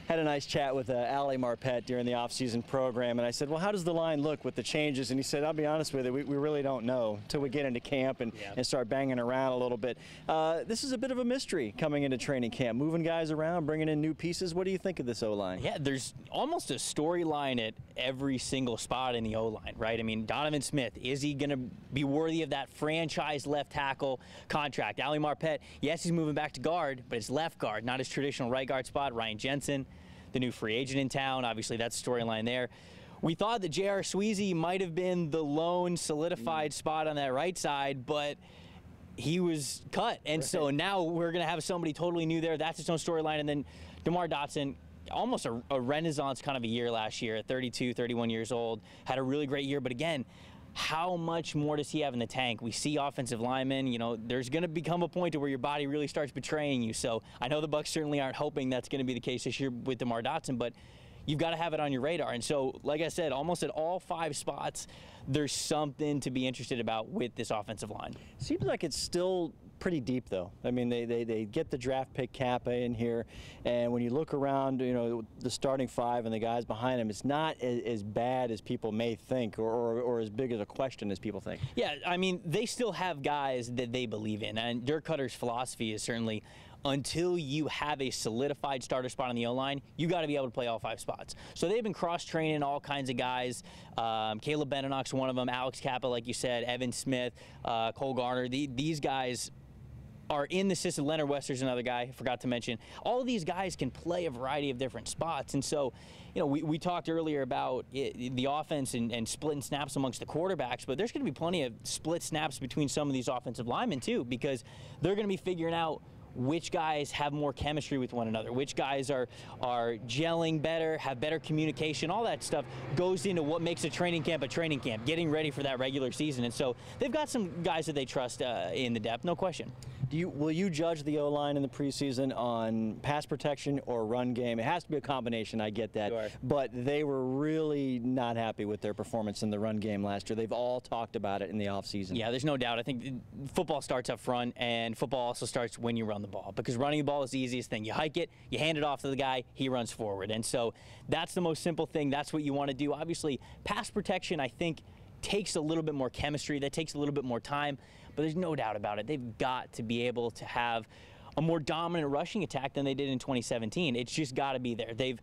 had a nice chat with Ali Marpet during the off-season program, and I said, well, how does the line look with the changes? And he said, I'll be honest with you, we really don't know until we get into camp and start banging around a little bit. This is a bit of a mystery coming into training camp, moving guys around, bringing in new pieces. What do you think of this O-line? Yeah, there's almost a storyline at every single spot in the O-line, right? I mean, Donovan Smith, is he going to be worthy of that franchise left tackle contract? Ali Marpet, yes, he's moving back to guard, but it's left guard, not his traditional right guard spot. Ryan Jensen, the new free agent in town, obviously that's the storyline there. We thought that J.R. Sweezy might have been the lone solidified spot on that right side, but he was cut. And so now we're going to have somebody totally new there. That's its own storyline. And then DeMar Dotson, almost a renaissance kind of a year last year at 32, 31 years old, had a really great year. But again, how much more does he have in the tank? We see offensive linemen, you know, there's going to become a point to where your body really starts betraying you. So I know the Bucs certainly aren't hoping that's going to be the case this year with DeMar Dotson, but you've got to have it on your radar. And so, like I said, almost at all 5 spots, there's something to be interested about with this offensive line. Seems like it's still pretty deep, though. I mean, they get the draft pick Kappa in here, and when you look around, you know, the starting 5 and the guys behind them, it's not as bad as people may think, or as big as a question as people think. Yeah, I mean, they still have guys that they believe in, and Dirk Cutter's philosophy is certainly, until you have a solidified starter spot on the O-line, you got to be able to play all 5 spots. So they've been cross-training all kinds of guys. Caleb Benenoch's one of them, Alex Kappa, like you said, Evan Smith, Cole Garner. These guys are in the system. Leonard Wester's another guy, I forgot to mention. All of these guys can play a variety of different spots. And so, you know, we talked earlier about the offense and splitting snaps amongst the quarterbacks, but there's going to be plenty of split snaps between some of these offensive linemen too, because they're going to be figuring out which guys have more chemistry with one another, which guys are gelling better, have better communication. All that stuff goes into what makes a training camp, getting ready for that regular season. And so they've got some guys that they trust in the depth, no question. Will you judge the O-line in the preseason on pass protection or run game? It has to be a combination, I get that. Sure. But they were really not happy with their performance in the run game last year. They've all talked about it in the offseason. Yeah, there's no doubt. I think football starts up front, and football also starts when you run the ball, because running the ball is the easiest thing. You hike it, you hand it off to the guy, he runs forward. And so that's the most simple thing. That's what you want to do. Obviously, pass protection, I think, takes a little bit more chemistry. That takes a little bit more time. But there's no doubt about it. They've got to be able to have a more dominant rushing attack than they did in 2017. It's just got to be there. They've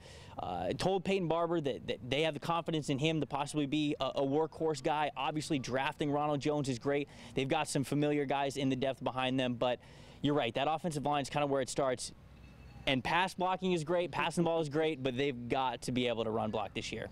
told Peyton Barber that they have the confidence in him to possibly be a workhorse guy. Obviously, drafting Ronald Jones is great. They've got some familiar guys in the depth behind them. But you're right, that offensive line is kind of where it starts. And pass blocking is great, passing the ball is great, but they've got to be able to run block this year.